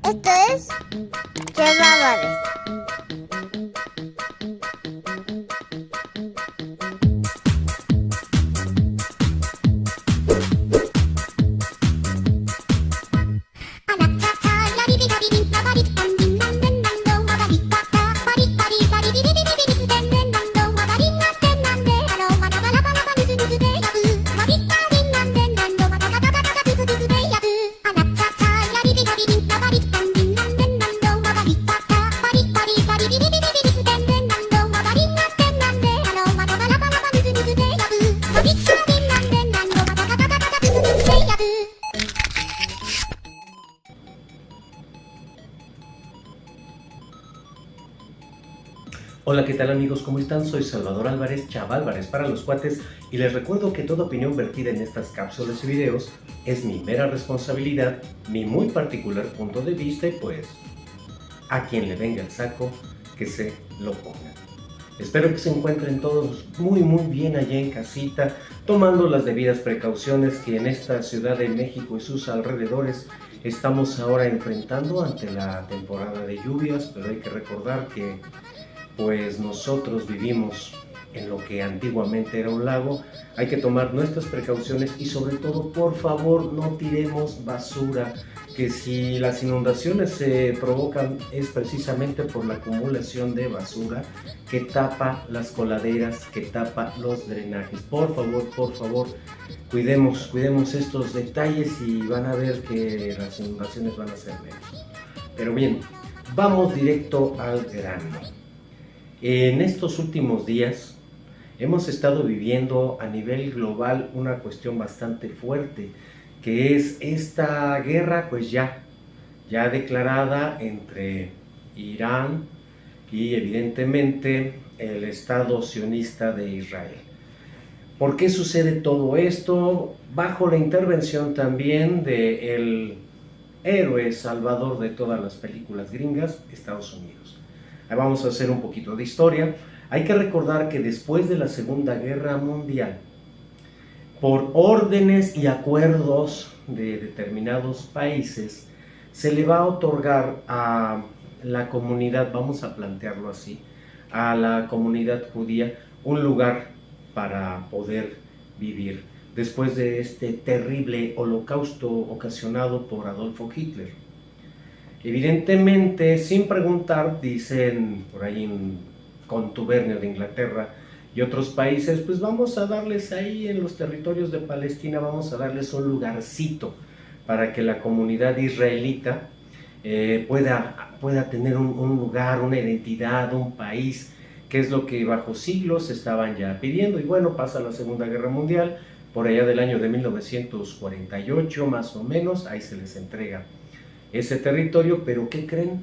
Esto es ¡Qué bárbaros! Hola, ¿qué tal amigos? ¿Cómo están? Soy Salvador Álvarez, Chaválvarez para los cuates, y les recuerdo que toda opinión vertida en estas cápsulas y videos es mi mera responsabilidad, mi muy particular punto de vista y pues a quien le venga el saco, que se lo ponga. Espero que se encuentren todos muy bien allá en casita, tomando las debidas precauciones que en esta Ciudad de México y sus alrededores estamos ahora enfrentando ante la temporada de lluvias, pero hay que recordar que pues nosotros vivimos en lo que antiguamente era un lago. Hay que tomar nuestras precauciones y sobre todo, por favor, no tiremos basura, que si las inundaciones se provocan es precisamente por la acumulación de basura que tapa las coladeras, que tapa los drenajes. Por favor, cuidemos estos detalles y van a ver que las inundaciones van a ser menos. Pero bien, vamos directo al grano. En estos últimos días hemos estado viviendo a nivel global una cuestión bastante fuerte, que es esta guerra pues ya declarada entre Irán y evidentemente el Estado sionista de Israel. ¿Por qué sucede todo esto? Bajo la intervención también del héroe salvador de todas las películas gringas, Estados Unidos. Ahí vamos a hacer un poquito de historia. Hay que recordar que después de la Segunda Guerra Mundial, por órdenes y acuerdos de determinados países, se le va a otorgar a la comunidad, vamos a plantearlo así, a la comunidad judía, un lugar para poder vivir después de este terrible holocausto ocasionado por Adolfo Hitler. Evidentemente, sin preguntar, dicen por ahí en contubernio de Inglaterra y otros países, pues vamos a darles ahí en los territorios de Palestina, vamos a darles un lugarcito para que la comunidad israelita pueda tener un lugar, una identidad, un país, que es lo que bajo siglos estaban ya pidiendo. Y bueno, pasa la Segunda Guerra Mundial, por allá del año de 1948 más o menos, ahí se les entrega ese territorio, pero ¿qué creen?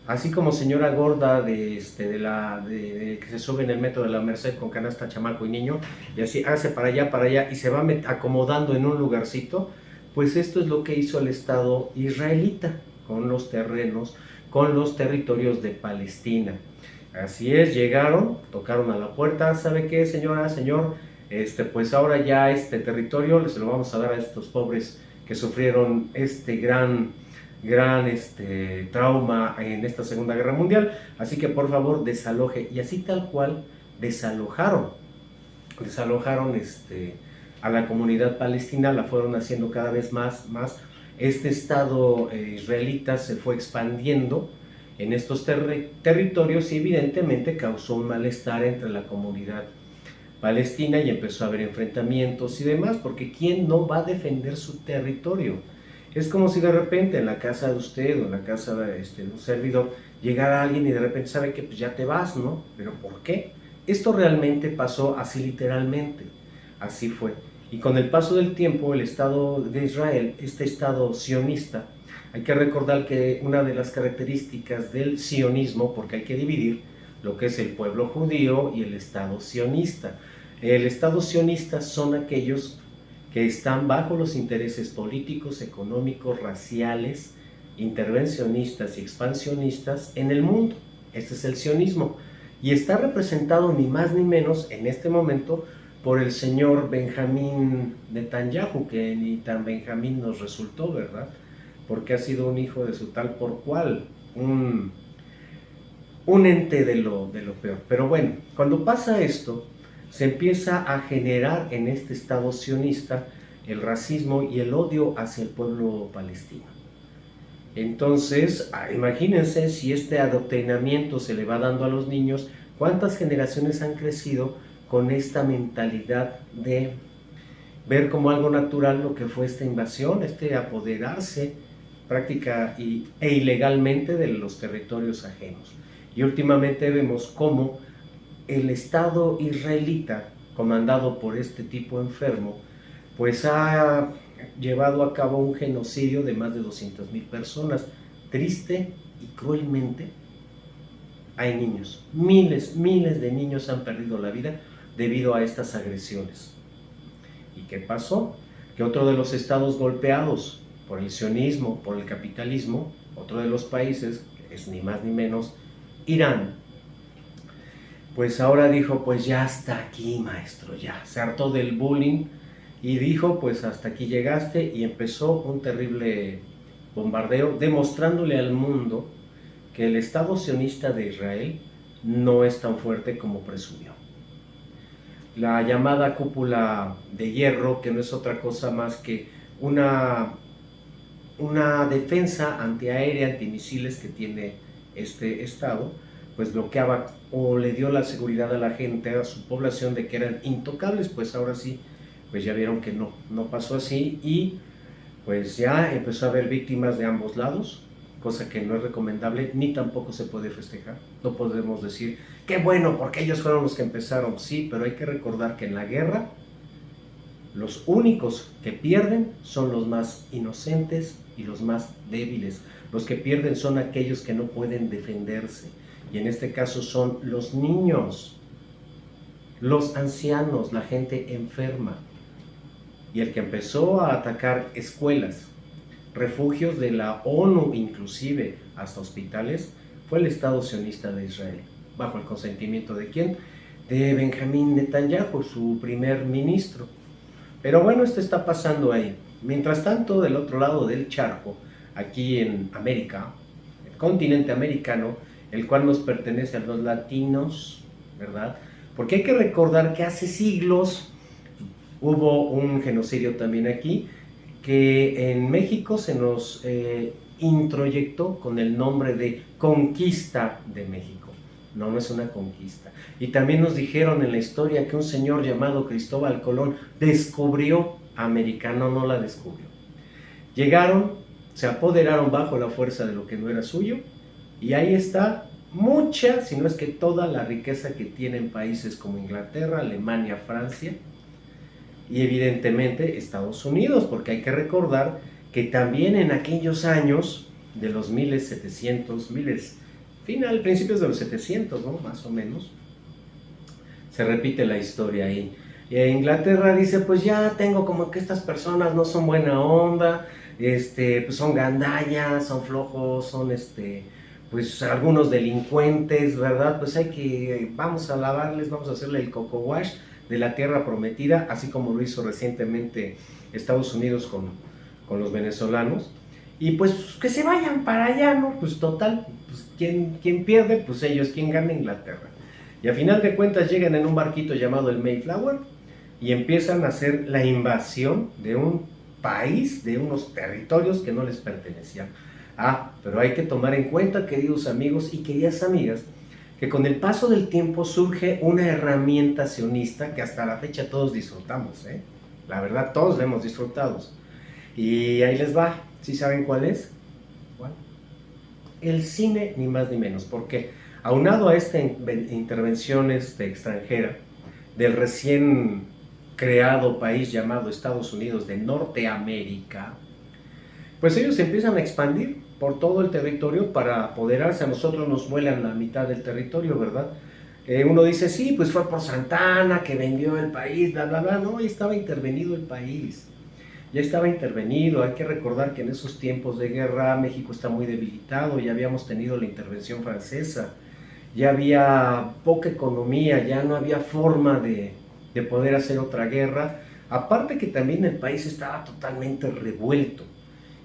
Así como señora gorda que se sube en el metro de la Merced con canasta, chamaco y niño, y así hace para allá, y se va acomodando en un lugarcito, pues esto es lo que hizo el Estado israelita con los terrenos, con los territorios de Palestina. Así es, llegaron, tocaron a la puerta, ¿sabe qué, señora, señor? Pues ahora ya este territorio se lo vamos a dar a estos pobres que sufrieron este gran trauma en esta Segunda Guerra Mundial, así que por favor desaloje. Y así tal cual desalojaron a la comunidad palestina, la fueron haciendo cada vez más. Este Estado israelita se fue expandiendo en estos territorios y evidentemente causó un malestar entre la comunidad palestina y empezó a haber enfrentamientos y demás, porque ¿quién no va a defender su territorio? Es como si de repente en la casa de usted o en la casa de un servidor llegara alguien y de repente sabe que pues ya te vas, ¿no? ¿Pero por qué? Esto realmente pasó así literalmente, así fue. Y con el paso del tiempo el Estado de Israel, este Estado sionista, hay que recordar que una de las características del sionismo, porque hay que dividir lo que es el pueblo judío y el Estado sionista. El Estado sionista son aquellos que están bajo los intereses políticos, económicos, raciales, intervencionistas y expansionistas en el mundo. Este es el sionismo. Y está representado ni más ni menos en este momento por el señor Benjamín Netanyahu, que ni tan Benjamín nos resultó, ¿verdad? porque ha sido un hijo de su tal por cual, un ente de lo peor. Pero bueno, cuando pasa esto, se empieza a generar en este Estado sionista el racismo y el odio hacia el pueblo palestino. Entonces, imagínense si este adoctrinamiento se le va dando a los niños, cuántas generaciones han crecido con esta mentalidad de ver como algo natural lo que fue esta invasión, este apoderarse práctica e ilegalmente de los territorios ajenos. Y últimamente vemos cómo el Estado israelita, comandado por este tipo enfermo, pues ha llevado a cabo un genocidio de más de 200,000 personas. Triste y cruelmente hay niños, miles de niños han perdido la vida debido a estas agresiones. ¿Y qué pasó? Que otro de los estados golpeados por el sionismo, por el capitalismo, otro de los países, que es ni más ni menos Irán, pues ahora dijo, pues ya hasta aquí, maestro, ya, se hartó del bullying y dijo, pues hasta aquí llegaste, y empezó un terrible bombardeo, demostrándole al mundo que el Estado sionista de Israel no es tan fuerte como presumió. La llamada cúpula de hierro, que no es otra cosa más que una defensa antiaérea, antimisiles que tiene este Estado, pues bloqueaba o le dio la seguridad a la gente, a su población, de que eran intocables. Pues ahora sí, pues ya vieron que no pasó así, y pues ya empezó a haber víctimas de ambos lados, cosa que no es recomendable ni tampoco se puede festejar. No podemos decir, qué bueno, porque ellos fueron los que empezaron. Sí, pero hay que recordar que en la guerra los únicos que pierden son los más inocentes y los más débiles. Los que pierden son aquellos que no pueden defenderse, y en este caso son los niños, los ancianos, la gente enferma. Y el que empezó a atacar escuelas, refugios de la ONU, inclusive hasta hospitales, fue el Estado sionista de Israel. ¿Bajo el consentimiento de quién? De Benjamín Netanyahu, su primer ministro. Pero bueno, esto está pasando ahí. Mientras tanto, del otro lado del charco, aquí en América, el continente americano, el cual nos pertenece a los latinos, ¿verdad? Porque hay que recordar que hace siglos hubo un genocidio también aquí, que en México se nos introyectó con el nombre de Conquista de México. No es una conquista. Y también nos dijeron en la historia que un señor llamado Cristóbal Colón descubrió América. No la descubrió. Llegaron, se apoderaron bajo la fuerza de lo que no era suyo, y ahí está mucha, si no es que toda la riqueza que tienen países como Inglaterra, Alemania, Francia, y evidentemente Estados Unidos, porque hay que recordar que también en aquellos años de los 1700, principios de los 700, ¿no? Más o menos, se repite la historia ahí. Y Inglaterra dice, pues ya tengo como que estas personas no son buena onda, pues son gandallas, son flojos, son pues algunos delincuentes, ¿verdad? Pues vamos a lavarles, vamos a hacerle el coco wash de la tierra prometida, así como lo hizo recientemente Estados Unidos con los venezolanos, y pues que se vayan para allá, ¿no? Pues total, pues, ¿quién pierde? Pues ellos. ¿Quién gana? Inglaterra. Y a final de cuentas llegan en un barquito llamado el Mayflower y empiezan a hacer la invasión de un país, de unos territorios que no les pertenecían. Pero hay que tomar en cuenta, queridos amigos y queridas amigas, que con el paso del tiempo surge una herramienta sionista que hasta la fecha todos disfrutamos, ¿eh? La verdad, todos la hemos disfrutado. Y ahí les va. ¿Sí saben cuál es? ¿Cuál? El cine, ni más ni menos. Porque aunado a esta intervención extranjera del recién creado país llamado Estados Unidos de Norteamérica, pues ellos empiezan a expandir por todo el territorio para apoderarse. A nosotros nos vuelan la mitad del territorio, ¿verdad? Uno dice, sí, pues fue por Santana que vendió el país, bla, bla, bla. No, ya estaba intervenido el país. Ya estaba intervenido. Hay que recordar que en esos tiempos de guerra México está muy debilitado. Ya habíamos tenido la intervención francesa. Ya había poca economía, ya no había forma de poder hacer otra guerra. Aparte que también el país estaba totalmente revuelto.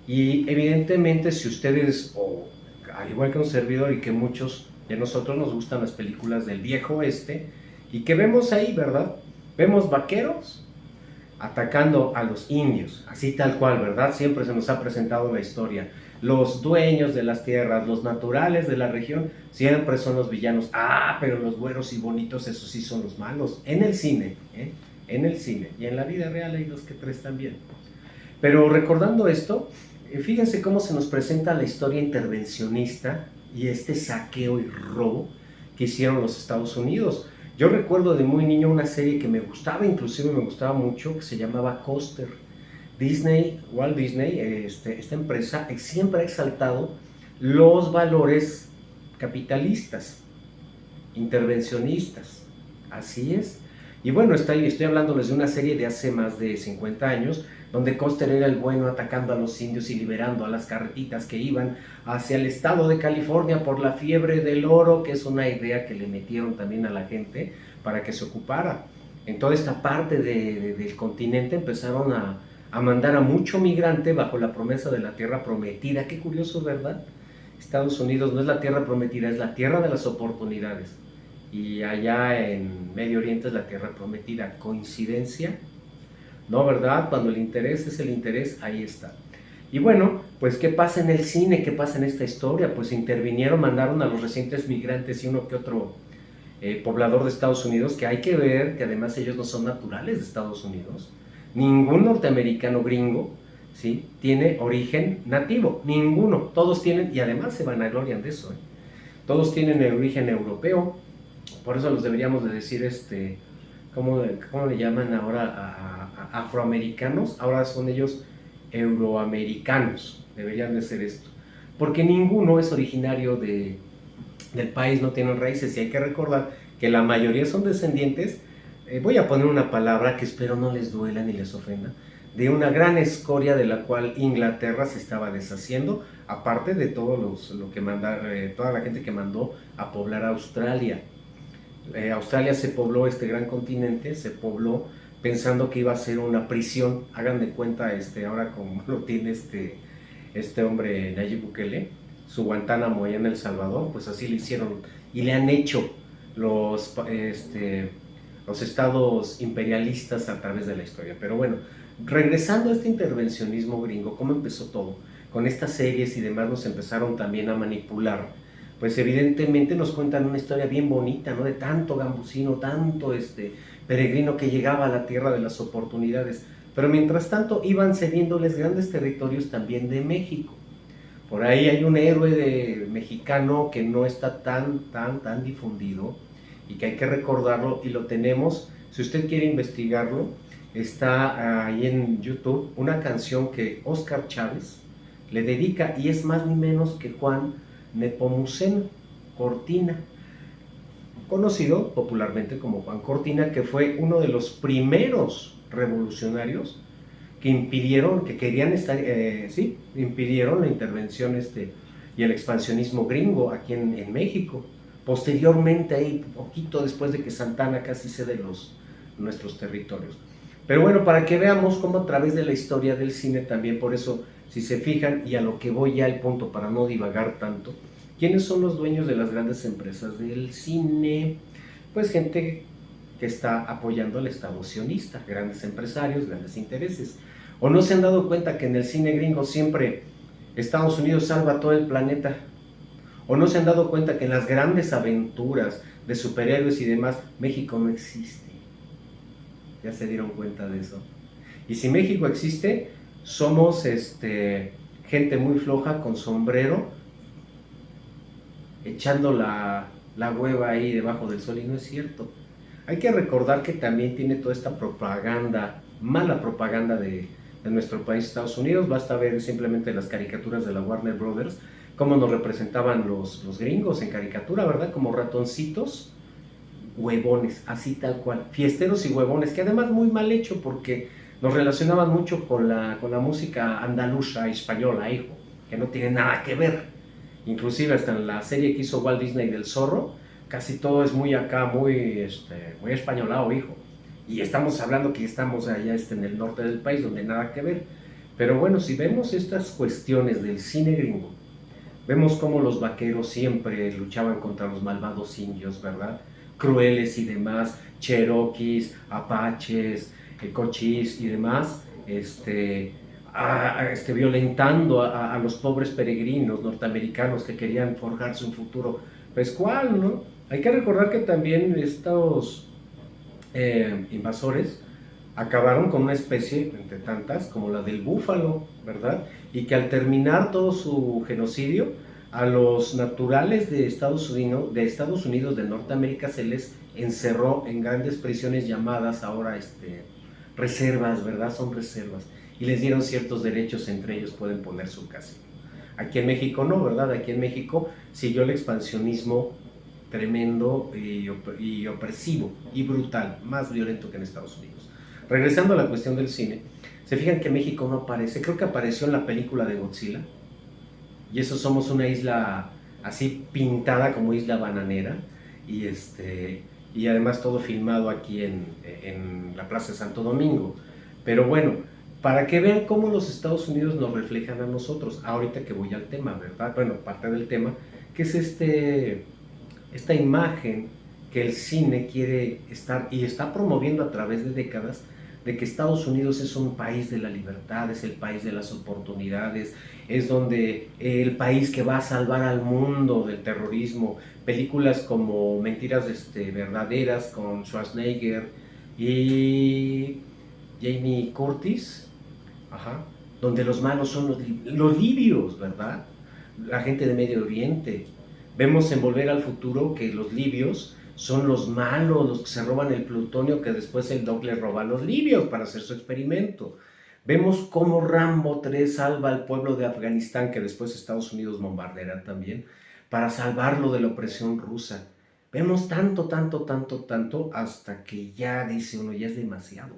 Y evidentemente si ustedes, o al igual que un servidor y que muchos de nosotros nos gustan las películas del viejo oeste, y que vemos ahí, ¿verdad? Vemos vaqueros atacando a los indios, así tal cual, ¿verdad? Siempre se nos ha presentado la historia. Los dueños de las tierras, los naturales de la región, siempre son los villanos. Ah, pero los güeros y bonitos, esos sí son los malos. En el cine, ¿eh? En el cine. Y en la vida real hay dos que tres también. Pero recordando esto, fíjense cómo se nos presenta la historia intervencionista y este saqueo y robo que hicieron los Estados Unidos. Yo recuerdo de muy niño una serie que me gustaba, inclusive me gustaba mucho, que se llamaba Coaster. Disney, Walt Disney, esta empresa siempre ha exaltado los valores capitalistas, intervencionistas, así es. Y bueno, estoy hablándoles de una serie de hace más de 50 años, donde Custer era el bueno atacando a los indios y liberando a las carretitas que iban hacia el estado de California por la fiebre del oro, que es una idea que le metieron también a la gente para que se ocupara. En toda esta parte del continente empezaron a mandar a mucho migrante bajo la promesa de la tierra prometida. Qué curioso, ¿verdad? Estados Unidos no es la tierra prometida, es la tierra de las oportunidades. Y allá en Medio Oriente es la tierra prometida. ¿Coincidencia? No, ¿verdad? Cuando el interés es el interés, ahí está. Y bueno, pues ¿qué pasa en el cine? ¿Qué pasa en esta historia? Pues intervinieron, mandaron a los recientes migrantes y uno que otro poblador de Estados Unidos, que hay que ver que además ellos no son naturales de Estados Unidos. Ningún norteamericano gringo, ¿sí?, tiene origen nativo, ninguno. Todos tienen, y además se vanaglorian de eso, ¿eh? Todos tienen el origen europeo, por eso los deberíamos de decir, ¿cómo le llaman ahora a afroamericanos? Ahora son ellos euroamericanos, deberían de ser esto. Porque ninguno es originario del país, no tienen raíces, y hay que recordar que la mayoría son descendientes, voy a poner una palabra que espero no les duela ni les ofenda, de una gran escoria de la cual Inglaterra se estaba deshaciendo, aparte de todo lo que toda la gente que mandó a poblar Australia. Australia se pobló, este gran continente se pobló pensando que iba a ser una prisión. Hagan de cuenta ahora como lo tiene este hombre Nayib Bukele, su Guantánamo allá en El Salvador, pues así le hicieron y le han hecho los estados imperialistas a través de la historia. Pero bueno, regresando a este intervencionismo gringo, ¿cómo empezó todo? Con estas series y demás nos empezaron también a manipular. Pues evidentemente nos cuentan una historia bien bonita, ¿no? De tanto gambusino, tanto peregrino que llegaba a la tierra de las oportunidades. Pero mientras tanto iban cediéndoles grandes territorios también de México. Por ahí hay un héroe mexicano que no está tan difundido y que hay que recordarlo, y lo tenemos, si usted quiere investigarlo, está ahí en YouTube una canción que Óscar Chávez le dedica, y es más ni menos que Juan Nepomuceno Cortina, conocido popularmente como Juan Cortina, que fue uno de los primeros revolucionarios que impidieron la intervención y el expansionismo gringo aquí en México. Posteriormente, ahí poquito después de que Santana casi cede nuestros territorios. Pero bueno, para que veamos cómo a través de la historia del cine también, por eso, si se fijan, y a lo que voy ya al punto para no divagar tanto, ¿quiénes son los dueños de las grandes empresas del cine? Pues gente que está apoyando al Estado sionista, grandes empresarios, grandes intereses. ¿O no se han dado cuenta que en el cine gringo siempre Estados Unidos salva a todo el planeta? ¿O no se han dado cuenta que en las grandes aventuras de superhéroes y demás, México no existe? ¿Ya se dieron cuenta de eso? Y si México existe, somos gente muy floja con sombrero, echando la hueva ahí debajo del sol, y no es cierto. Hay que recordar que también tiene toda esta propaganda, mala propaganda de nuestro país, Estados Unidos. Basta ver simplemente las caricaturas de la Warner Brothers, cómo nos representaban los gringos en caricatura, ¿verdad? Como ratoncitos, huevones, así tal cual, fiesteros y huevones, que además muy mal hecho, porque nos relacionaban mucho con la música andaluza española, hijo, que no tiene nada que ver. Inclusive hasta en la serie que hizo Walt Disney del Zorro, casi todo es muy acá, muy españolado, hijo. Y estamos hablando que estamos allá en el norte del país, donde nada que ver. Pero bueno, si vemos estas cuestiones del cine gringo, vemos cómo los vaqueros siempre luchaban contra los malvados indios, ¿verdad? Crueles y demás, cherokees, apaches, cochís y demás, violentando a los pobres peregrinos norteamericanos que querían forjarse un futuro pescual, ¿no? Hay que recordar que también estos invasores acabaron con una especie, entre tantas, como la del búfalo, ¿verdad? Y que al terminar todo su genocidio, a los naturales de Estados Unidos de Norteamérica se les encerró en grandes prisiones llamadas ahora reservas, ¿verdad? Son reservas. Y les dieron ciertos derechos, entre ellos pueden poner su casino. Aquí en México no, ¿verdad? Aquí en México siguió el expansionismo tremendo y opresivo y brutal, más violento que en Estados Unidos. Regresando a la cuestión del cine, se fijan que México no aparece, creo que apareció en la película de Godzilla, y eso somos una isla así pintada como isla bananera, y, y además todo filmado aquí en la Plaza de Santo Domingo. Pero bueno, para que vean cómo los Estados Unidos nos reflejan a nosotros, ahorita que voy al tema, ¿verdad? Bueno, parte del tema, que es esta imagen que el cine quiere estar y está promoviendo a través de décadas, de que Estados Unidos es un país de la libertad, es el país de las oportunidades, es donde el país que va a salvar al mundo del terrorismo. Películas como Mentiras verdaderas con Schwarzenegger y Jamie Curtis, ajá, donde los malos son los libios, ¿verdad? La gente de Medio Oriente. Vemos en Volver al Futuro que los libios son los malos, los que se roban el plutonio que después el Doc le roba a los libios para hacer su experimento. Vemos cómo Rambo 3 salva al pueblo de Afganistán, que después Estados Unidos bombardeará también, para salvarlo de la opresión rusa. Vemos tanto, tanto, tanto, tanto, hasta que ya dice uno, ya es demasiado.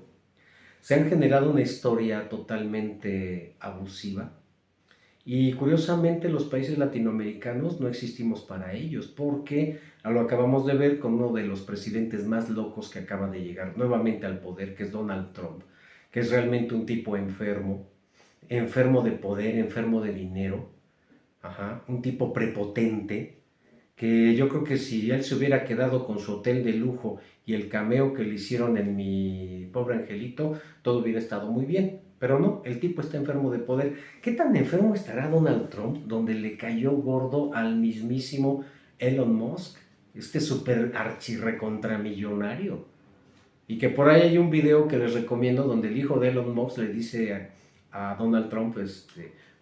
Se han generado una historia totalmente abusiva, y curiosamente los países latinoamericanos no existimos para ellos, porque lo acabamos de ver con uno de los presidentes más locos que acaba de llegar nuevamente al poder, que es Donald Trump, que es realmente un tipo enfermo, enfermo de poder, enfermo de dinero, ajá, un tipo prepotente, que yo creo que si él se hubiera quedado con su hotel de lujo y el cameo que le hicieron en Mi Pobre Angelito, todo hubiera estado muy bien. Pero no, el tipo está enfermo de poder. ¿Qué tan enfermo estará Donald Trump, donde le cayó gordo al mismísimo Elon Musk, este super archirrecontramillonario? Y que por ahí hay un video que les recomiendo donde el hijo de Elon Musk le dice a Donald Trump, pues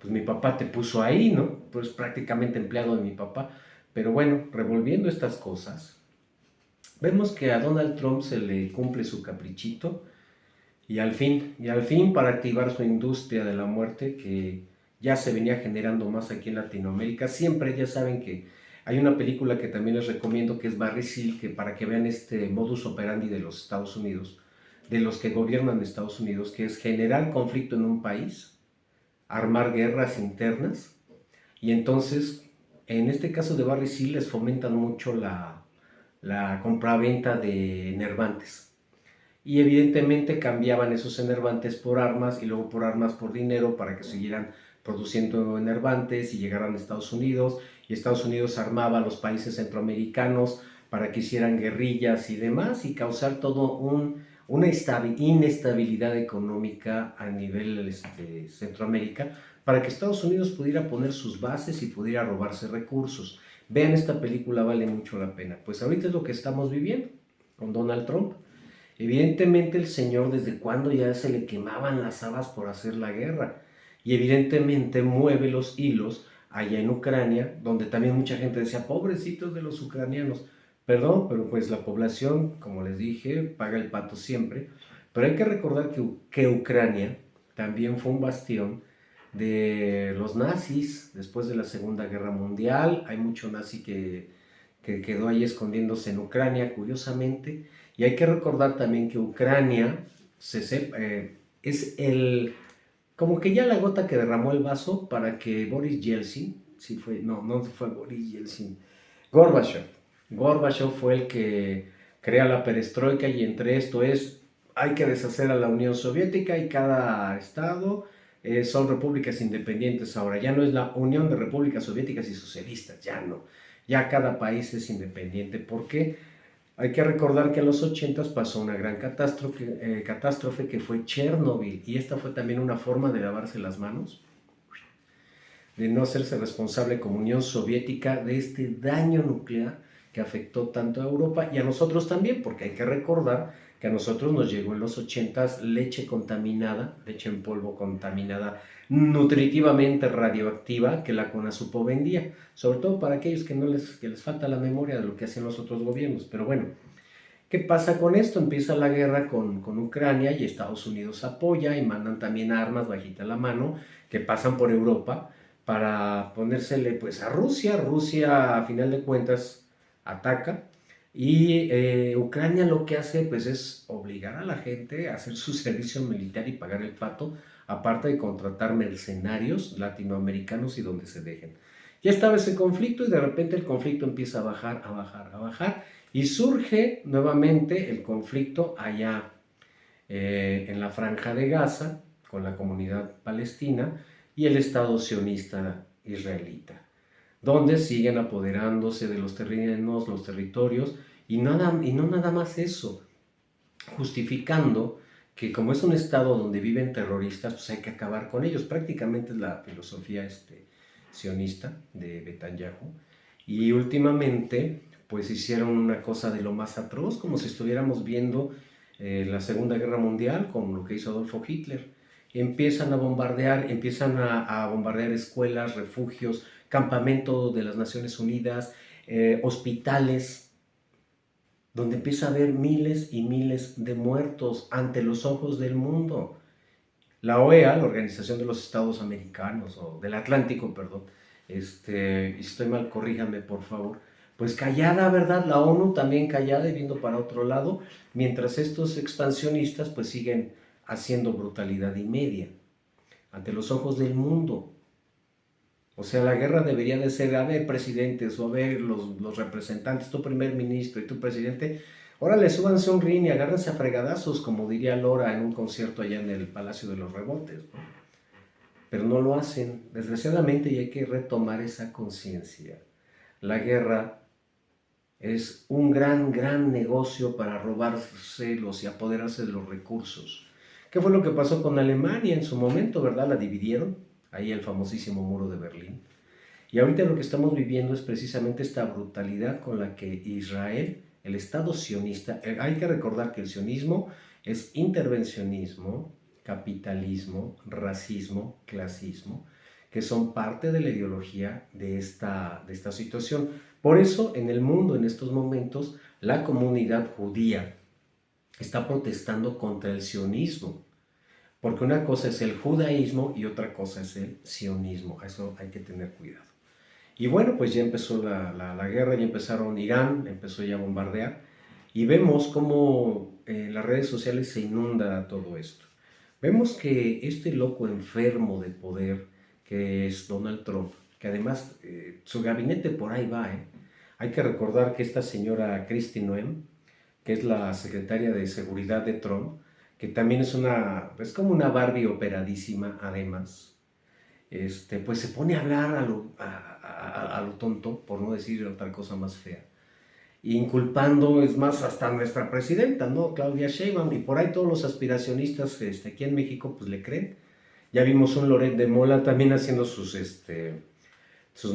mi papá te puso ahí, ¿no? Pues prácticamente empleado de mi papá. Pero bueno, revolviendo estas cosas, vemos que a Donald Trump se le cumple su caprichito y al fin para activar su industria de la muerte que ya se venía generando más aquí en Latinoamérica. Siempre ya saben que hay una película que también les recomiendo que es Barry Seal, que para que vean este modus operandi de los Estados Unidos, de los que gobiernan Estados Unidos, que es generar conflicto en un país, armar guerras internas, y entonces en este caso de Barry Seal les fomentan mucho la compraventa de enervantes. Y evidentemente cambiaban esos enervantes por armas y luego por armas por dinero para que siguieran produciendo enervantes y llegaran a Estados Unidos, y Estados Unidos armaba a los países centroamericanos para que hicieran guerrillas y demás y causar todo una inestabilidad económica a nivel Centroamérica para que Estados Unidos pudiera poner sus bases y pudiera robarse recursos. Vean esta película, vale mucho la pena. Pues ahorita es lo que estamos viviendo con Donald Trump. Evidentemente el señor desde cuando ya se le quemaban las habas por hacer la guerra, y evidentemente mueve los hilos allá en Ucrania, donde también mucha gente decía, pobrecitos de los ucranianos. Perdón, pero pues la población, como les dije, paga el pato siempre. Pero hay que recordar que Ucrania también fue un bastión de los nazis después de la Segunda Guerra Mundial. Hay mucho nazi que quedó ahí escondiéndose en Ucrania, curiosamente. Y hay que recordar también que Ucrania es como que ya la gota que derramó el vaso para que Boris Yeltsin, no fue Boris Yeltsin, Gorbachev fue el que crea la perestroika, y entre esto hay que deshacer a la Unión Soviética y cada estado son repúblicas independientes ahora, ya no es la Unión de Repúblicas Soviéticas y Socialistas, ya no, ya cada país es independiente, porque hay que recordar que en los 80 pasó una gran catástrofe que fue Chernobyl, y esta fue también una forma de lavarse las manos, de no hacerse responsable como Unión Soviética de este daño nuclear que afectó tanto a Europa y a nosotros también, porque hay que recordar que a nosotros nos llegó en los 80 leche contaminada, leche en polvo contaminada, nutritivamente radioactiva, que la CONASUPO vendía, sobre todo para aquellos que les falta la memoria de lo que hacían los otros gobiernos. Pero bueno, ¿qué pasa con esto? Empieza la guerra con Ucrania y Estados Unidos apoya y mandan también armas bajita la mano que pasan por Europa para ponérsele pues a Rusia. Rusia a final de cuentas ataca y Ucrania lo que hace pues es obligar a la gente a hacer su servicio militar y pagar el pato, aparte de contratar mercenarios latinoamericanos y donde se dejen. Ya estaba ese conflicto y de repente el conflicto empieza a bajar, a bajar, a bajar y surge nuevamente el conflicto allá en la Franja de Gaza con la comunidad palestina y el Estado sionista israelita, donde siguen apoderándose de los terrenos, los territorios, y no nada más eso, justificando que como es un estado donde viven terroristas, pues hay que acabar con ellos. Prácticamente es la filosofía sionista de Netanyahu. Y últimamente, pues hicieron una cosa de lo más atroz, como si estuviéramos viendo la Segunda Guerra Mundial, con lo que hizo Adolfo Hitler. Empiezan a bombardear escuelas, refugios, campamentos de las Naciones Unidas, hospitales, donde empieza a haber miles y miles de muertos ante los ojos del mundo. La OEA, la Organización de los Estados Americanos, o del Atlántico, perdón, si estoy mal, corríjame por favor, pues callada, ¿verdad? La ONU también callada y viendo para otro lado, mientras estos expansionistas pues siguen haciendo brutalidad y media ante los ojos del mundo. O sea, la guerra debería de ser, a ver, presidentes, o a ver, los representantes, tu primer ministro y tu presidente, órale, súbanse un ring y agárrense a fregadazos, como diría Lora en un concierto allá en el Palacio de los Rebotes, ¿no? Pero no lo hacen, desgraciadamente, y hay que retomar esa conciencia. La guerra es un gran negocio para robárselos y apoderarse de los recursos. ¿Qué fue lo que pasó con Alemania en su momento, verdad? La dividieron, ahí el famosísimo muro de Berlín. Y ahorita lo que estamos viviendo es precisamente esta brutalidad con la que Israel, el Estado sionista, hay que recordar que el sionismo es intervencionismo, capitalismo, racismo, clasismo, que son parte de la ideología de esta situación. Por eso en el mundo en estos momentos la comunidad judía está protestando contra el sionismo, porque una cosa es el judaísmo y otra cosa es el sionismo. A eso hay que tener cuidado. Y bueno, pues ya empezó la guerra, ya empezaron, Irán empezó ya a bombardear, y vemos cómo en las redes sociales se inunda todo esto. Vemos que este loco enfermo de poder, que es Donald Trump, que además su gabinete por ahí va, Hay que recordar que esta señora Kristi Noem, que es la secretaria de Seguridad de Trump, que también es como una Barbie operadísima además, pues se pone a hablar a lo tonto, por no decir otra cosa más fea, inculpando, es más, hasta nuestra presidenta, ¿no? Claudia Sheinbaum, y por ahí todos los aspiracionistas aquí en México pues le creen. Ya vimos un Loret de Mola también haciendo sus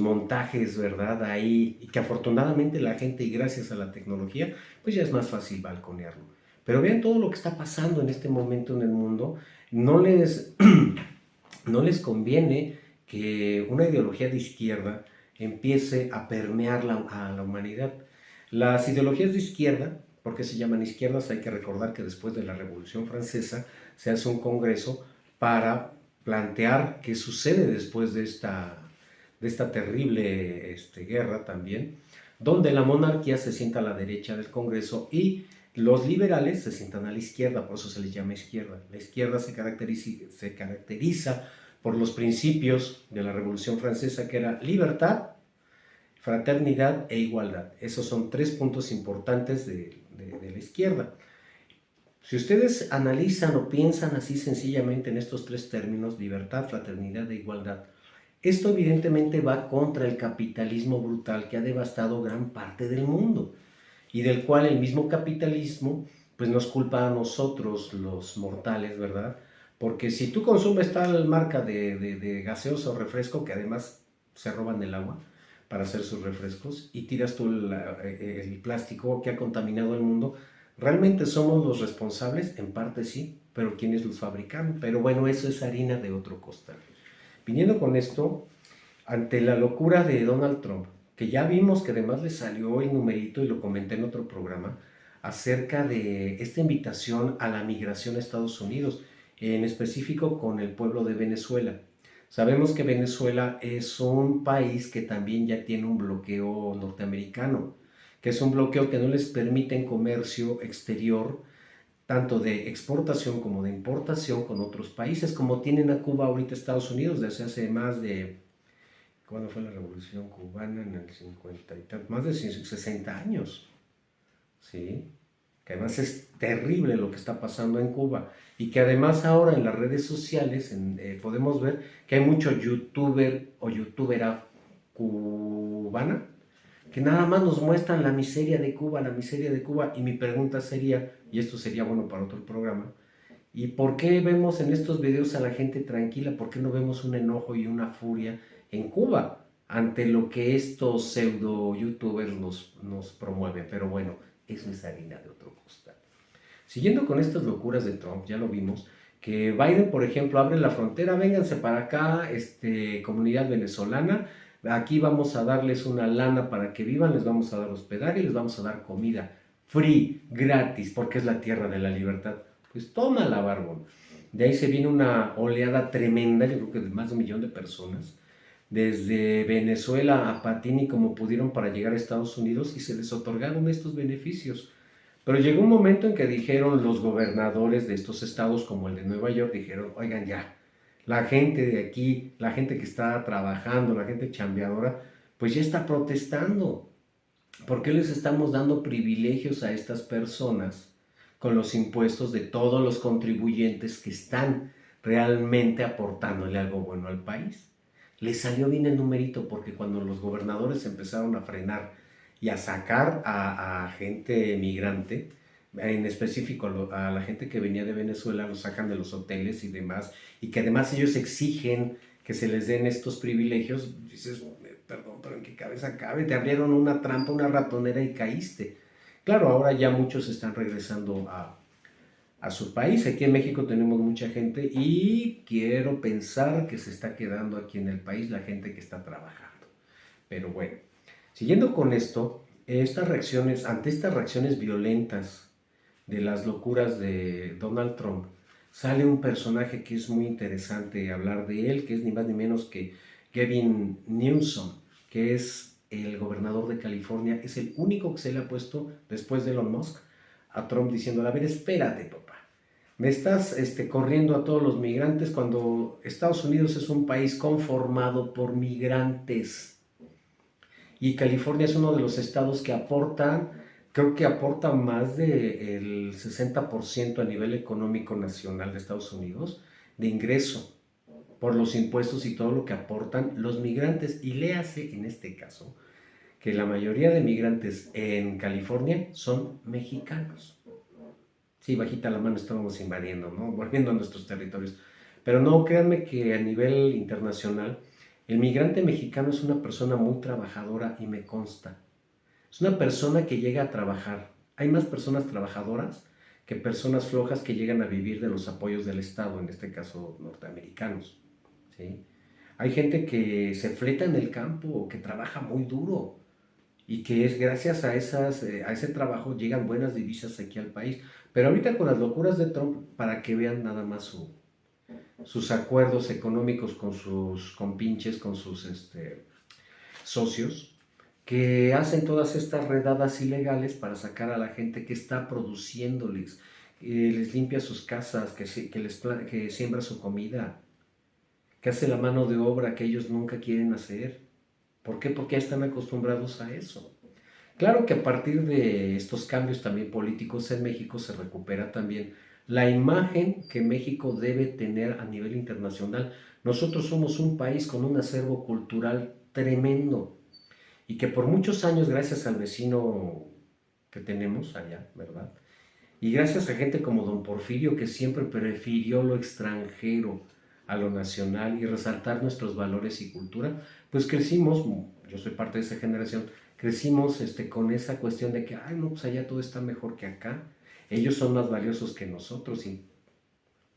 montajes, ¿verdad? Ahí, y que afortunadamente la gente, y gracias a la tecnología, pues ya es más fácil balconearlo. Pero vean todo lo que está pasando en este momento en el mundo. No les conviene que una ideología de izquierda empiece a permear a la humanidad. Las ideologías de izquierda, ¿por qué se llaman izquierdas? Hay que recordar que después de la Revolución Francesa se hace un congreso para plantear qué sucede después de esta terrible guerra también, donde la monarquía se sienta a la derecha del Congreso y los liberales se sientan a la izquierda, por eso se les llama izquierda. La izquierda se caracteriza por los principios de la Revolución Francesa, que era libertad, fraternidad e igualdad. Esos son 3 puntos importantes de la izquierda. Si ustedes analizan o piensan así sencillamente en estos tres términos, libertad, fraternidad e igualdad, esto evidentemente va contra el capitalismo brutal que ha devastado gran parte del mundo y del cual el mismo capitalismo pues nos culpa a nosotros los mortales, ¿verdad? Porque si tú consumes tal marca de gaseoso o refresco, que además se roban el agua para hacer sus refrescos, y tiras tú el plástico que ha contaminado el mundo, ¿realmente somos los responsables? En parte sí, pero ¿quiénes los fabricaron? Pero bueno, eso es harina de otro costal. Viniendo con esto, ante la locura de Donald Trump, que ya vimos que además le salió el numerito, y lo comenté en otro programa, acerca de esta invitación a la migración a Estados Unidos, en específico con el pueblo de Venezuela. Sabemos que Venezuela es un país que también ya tiene un bloqueo norteamericano, que es un bloqueo que no les permite en comercio exterior, tanto de exportación como de importación con otros países, como tienen a Cuba ahorita Estados Unidos desde hace más de, ¿cuándo fue la Revolución Cubana? En el 50 y tal, más de 60 años, ¿sí? Que además es terrible lo que está pasando en Cuba y que además ahora en las redes sociales podemos ver que hay mucho youtuber o youtubera cubana que nada más nos muestran la miseria de Cuba, la miseria de Cuba. Y mi pregunta sería, y esto sería bueno para otro programa, ¿y por qué vemos en estos videos a la gente tranquila? ¿Por qué no vemos un enojo y una furia en Cuba ante lo que estos pseudo youtubers nos promueven? Pero bueno, eso es harina de otro costal. Siguiendo con estas locuras de Trump, ya lo vimos, que Biden, por ejemplo, abre la frontera, vénganse para acá, comunidad venezolana, aquí vamos a darles una lana para que vivan, les vamos a dar hospedaje y les vamos a dar comida free, gratis, porque es la tierra de la libertad. Pues toma la barbón. De ahí se viene una oleada tremenda, yo creo que de más de 1 millón de personas, desde Venezuela a Patini como pudieron para llegar a Estados Unidos y se les otorgaron estos beneficios. Pero llegó un momento en que dijeron los gobernadores de estos estados, como el de Nueva York, dijeron, oigan ya, la gente de aquí, la gente que está trabajando, la gente chambeadora, pues ya está protestando. ¿Por qué les estamos dando privilegios a estas personas con los impuestos de todos los contribuyentes que están realmente aportándole algo bueno al país? Les salió bien el numerito porque cuando los gobernadores empezaron a frenar y a sacar a gente migrante, en específico a la gente que venía de Venezuela, los sacan de los hoteles y demás, y que además ellos exigen que se les den estos privilegios, dices, perdón, pero ¿en qué cabeza cabe? Te abrieron una trampa, una ratonera y caíste. Claro, ahora ya muchos están regresando a su país. Aquí en México tenemos mucha gente y quiero pensar que se está quedando aquí en el país la gente que está trabajando. Pero bueno, siguiendo con esto, ante estas reacciones violentas de las locuras de Donald Trump, sale un personaje que es muy interesante hablar de él, que es ni más ni menos que Gavin Newsom, que es el gobernador de California, es el único que se le ha puesto después de Elon Musk a Trump diciéndole, a ver, espérate, papá, me estás corriendo a todos los migrantes cuando Estados Unidos es un país conformado por migrantes. Y California es uno de los estados que aportan, creo que aporta más del 60% a nivel económico nacional de Estados Unidos de ingreso por los impuestos y todo lo que aportan los migrantes. Y léase en este caso que la mayoría de migrantes en California son mexicanos. Sí, bajita la mano estábamos invadiendo, ¿no? Volviendo a nuestros territorios. Pero no, créanme que a nivel internacional, el migrante mexicano es una persona muy trabajadora y me consta. Es una persona que llega a trabajar. Hay más personas trabajadoras que personas flojas que llegan a vivir de los apoyos del Estado, en este caso norteamericanos, ¿sí? Hay gente que se fleta en el campo o que trabaja muy duro y que es gracias a ese trabajo llegan buenas divisas aquí al país. Pero ahorita con las locuras de Trump, para que vean nada más sus acuerdos económicos con sus compinches, con sus socios, que hacen todas estas redadas ilegales para sacar a la gente que está produciéndoles, les limpia sus casas, que siembra su comida, que hace la mano de obra que ellos nunca quieren hacer. ¿Por qué? Porque ya están acostumbrados a eso. Claro que a partir de estos cambios también políticos en México se recupera también la imagen que México debe tener a nivel internacional. Nosotros somos un país con un acervo cultural tremendo y que por muchos años, gracias al vecino que tenemos allá, ¿verdad? Y gracias a gente como don Porfirio que siempre prefirió lo extranjero a lo nacional y resaltar nuestros valores y cultura, pues crecimos, yo soy parte de esa generación, crecimos con esa cuestión de que, ay, no, pues allá todo está mejor que acá, ellos son más valiosos que nosotros y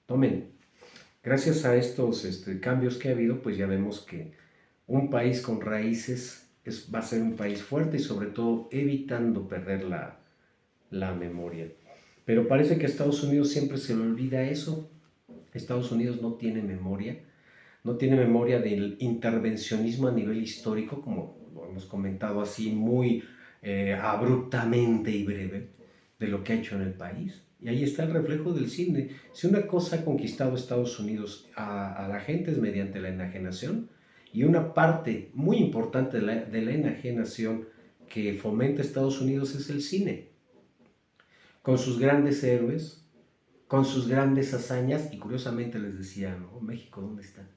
tomen. Gracias a estos cambios que ha habido, pues ya vemos que un país con raíces va a ser un país fuerte y sobre todo evitando perder la memoria. Pero parece que a Estados Unidos siempre se le olvida eso. Estados Unidos no tiene memoria, no tiene memoria del intervencionismo a nivel histórico, como lo hemos comentado así muy abruptamente y breve, de lo que ha hecho en el país. Y ahí está el reflejo del cine. Si una cosa ha conquistado Estados Unidos a la gente es mediante la enajenación, y una parte muy importante de la enajenación que fomenta Estados Unidos es el cine, con sus grandes héroes, con sus grandes hazañas, y curiosamente les decía, ¿no? México, ¿dónde está?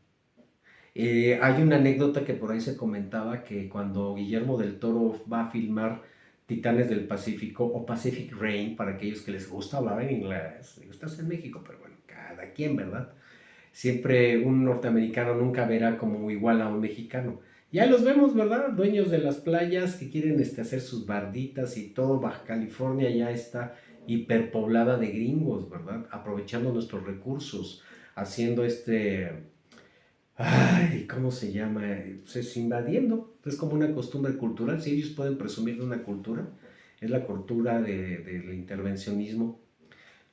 Hay una anécdota que por ahí se comentaba que cuando Guillermo del Toro va a filmar Titanes del Pacífico o Pacific Rain, para aquellos que les gusta hablar en inglés, digo, estás en México, pero bueno, cada quien, ¿verdad? Siempre un norteamericano nunca verá como igual a un mexicano. Ya los vemos, ¿verdad? Dueños de las playas que quieren hacer sus barditas y todo. Baja California ya está hiperpoblada de gringos, ¿verdad? Aprovechando nuestros recursos, haciendo ay, ¿cómo se llama? Pues invadiendo. Es como una costumbre cultural. Si ellos pueden presumir de una cultura, es la cultura del intervencionismo,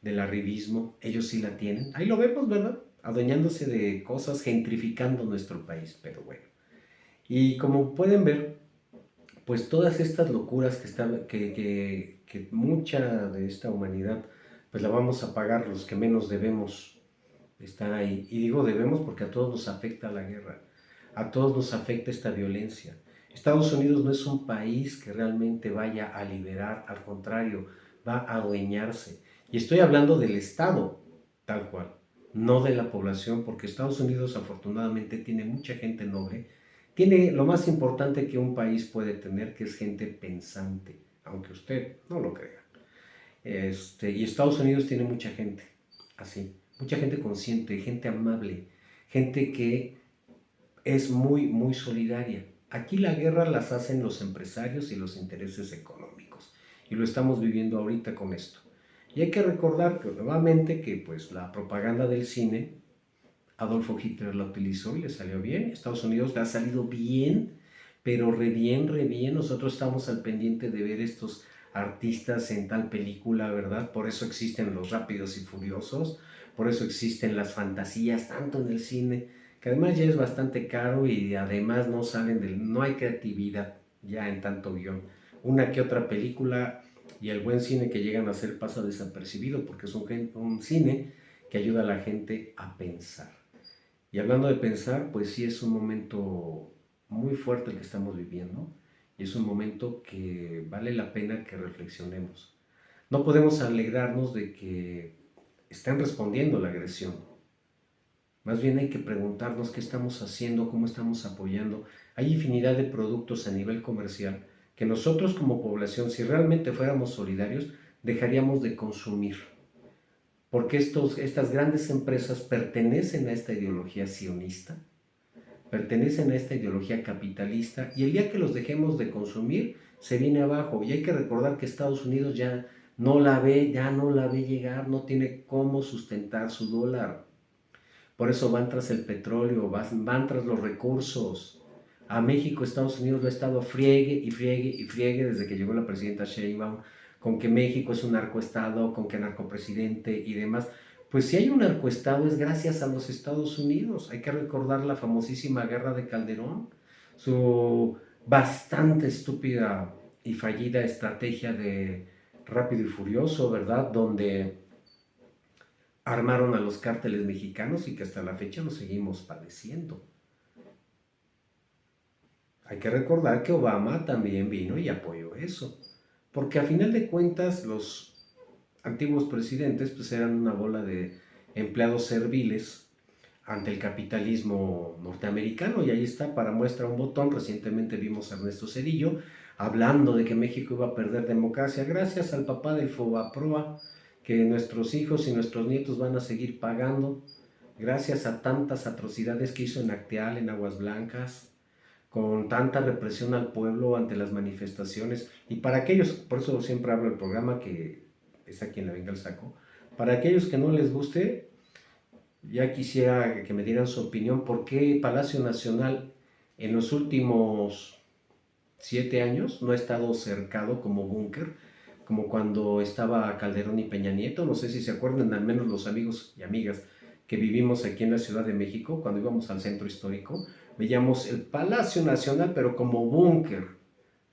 del arribismo. Ellos sí la tienen. Ahí lo vemos, ¿verdad? Adueñándose de cosas, gentrificando nuestro país. Pero bueno. Y como pueden ver, pues todas estas locuras que mucha de esta humanidad, pues la vamos a pagar los que menos debemos estar ahí. Y digo debemos porque a todos nos afecta la guerra, a todos nos afecta esta violencia. Estados Unidos no es un país que realmente vaya a liberar, al contrario, va a adueñarse. Y estoy hablando del Estado, tal cual, no de la población, porque Estados Unidos afortunadamente tiene mucha gente noble, tiene lo más importante que un país puede tener, que es gente pensante, aunque usted no lo crea. Y Estados Unidos tiene mucha gente así, mucha gente consciente, gente amable, gente que es muy, muy solidaria. Aquí la guerra las hacen los empresarios y los intereses económicos, y lo estamos viviendo ahorita con esto. Y hay que recordar que nuevamente que pues la propaganda del cine, Adolfo Hitler la utilizó y le salió bien. Estados Unidos le ha salido bien, pero re bien, re bien. Nosotros estamos al pendiente de ver estos artistas en tal película, ¿verdad? Por eso existen los Rápidos y Furiosos, por eso existen las fantasías, tanto en el cine, que además ya es bastante caro y además no hay creatividad ya en tanto guión. Una que otra película y el buen cine que llegan a hacer pasa desapercibido porque es un cine que ayuda a la gente a pensar. Y hablando de pensar, pues sí es un momento muy fuerte el que estamos viviendo y es un momento que vale la pena que reflexionemos. No podemos alegrarnos de que estén respondiendo a la agresión. Más bien hay que preguntarnos qué estamos haciendo, cómo estamos apoyando. Hay infinidad de productos a nivel comercial que nosotros como población, si realmente fuéramos solidarios, dejaríamos de consumir, porque estas grandes empresas pertenecen a esta ideología sionista, pertenecen a esta ideología capitalista, y el día que los dejemos de consumir, se viene abajo. Y hay que recordar que Estados Unidos ya no la ve llegar, no tiene cómo sustentar su dólar. Por eso van tras el petróleo, van tras los recursos. A México, Estados Unidos lo ha estado friegue y friegue y friegue desde que llegó la presidenta Sheinbaum, con que México es un narcoestado, con que narcopresidente y demás. Pues si hay un narcoestado es gracias a los Estados Unidos. Hay que recordar la famosísima guerra de Calderón, su bastante estúpida y fallida estrategia de Rápido y Furioso, ¿verdad? Donde armaron a los cárteles mexicanos y que hasta la fecha lo seguimos padeciendo. hay que recordar que Obama también vino y apoyó eso, porque a final de cuentas los antiguos presidentes pues eran una bola de empleados serviles ante el capitalismo norteamericano, y ahí está para muestra un botón. Recientemente vimos a Ernesto Zedillo hablando de que México iba a perder democracia gracias al papá del Fobaproa, que nuestros hijos y nuestros nietos van a seguir pagando gracias a tantas atrocidades que hizo en Acteal, en Aguas Blancas, con tanta represión al pueblo ante las manifestaciones. Y para aquellos, por eso siempre hablo del programa, que es a quien le venga el saco, para aquellos que no les guste, ya quisiera que me dieran su opinión, ¿por qué Palacio Nacional en los últimos 7 años no ha estado cercado como búnker, como cuando estaba Calderón y Peña Nieto? No sé si se acuerdan, al menos los amigos y amigas que vivimos aquí en la Ciudad de México, cuando íbamos al centro histórico, veíamos el Palacio Nacional, pero como búnker,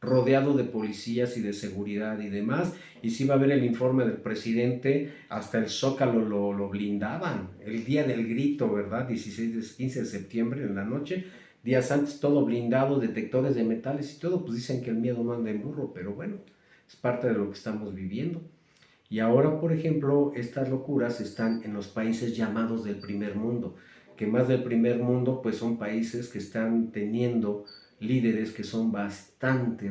rodeado de policías y de seguridad y demás, y si iba a ver el informe del presidente, hasta el Zócalo lo blindaban, el día del grito, ¿verdad? 15 de septiembre en la noche, días antes todo blindado, detectores de metales y todo, pues dicen que el miedo no anda en burro, pero bueno, es parte de lo que estamos viviendo. Y ahora, por ejemplo, estas locuras están en los países llamados del primer mundo, que más del primer mundo, pues son países que están teniendo líderes que son bastante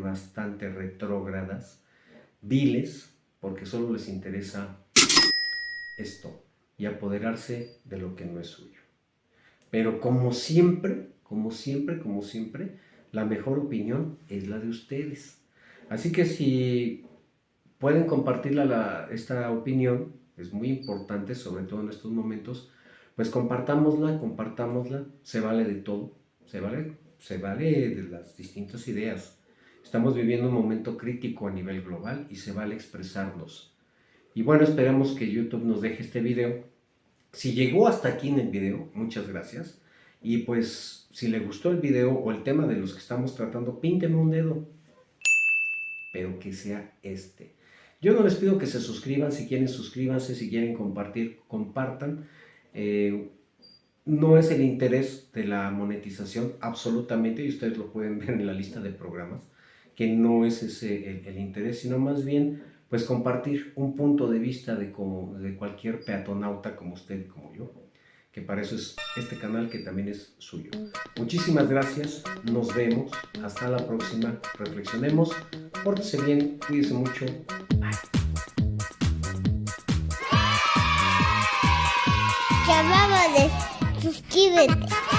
retrógradas, viles, porque solo les interesa esto y apoderarse de lo que no es suyo. Pero como siempre, la mejor opinión es la de ustedes. Así que si pueden compartir esta opinión, es muy importante, sobre todo en estos momentos, pues compartámosla, se vale de todo, se vale de las distintas ideas. Estamos viviendo un momento crítico a nivel global y se vale expresarnos. Y bueno, esperemos que YouTube nos deje este video. Si llegó hasta aquí en el video, muchas gracias. Y pues, si le gustó el video o el tema de los que estamos tratando, pínteme un dedo, pero que sea este. Yo no les pido que se suscriban, si quieren suscríbanse, si quieren compartir, compartan. No es el interés de la monetización, absolutamente, y ustedes lo pueden ver en la lista de programas, que no es ese el interés, sino más bien pues compartir un punto de vista de cualquier peatonauta como usted y como yo, que para eso es este canal, que también es suyo. Muchísimas gracias, nos vemos, hasta la próxima, reflexionemos, pórtese bien, cuídese mucho, bye. Chaval Álvarez, suscríbete.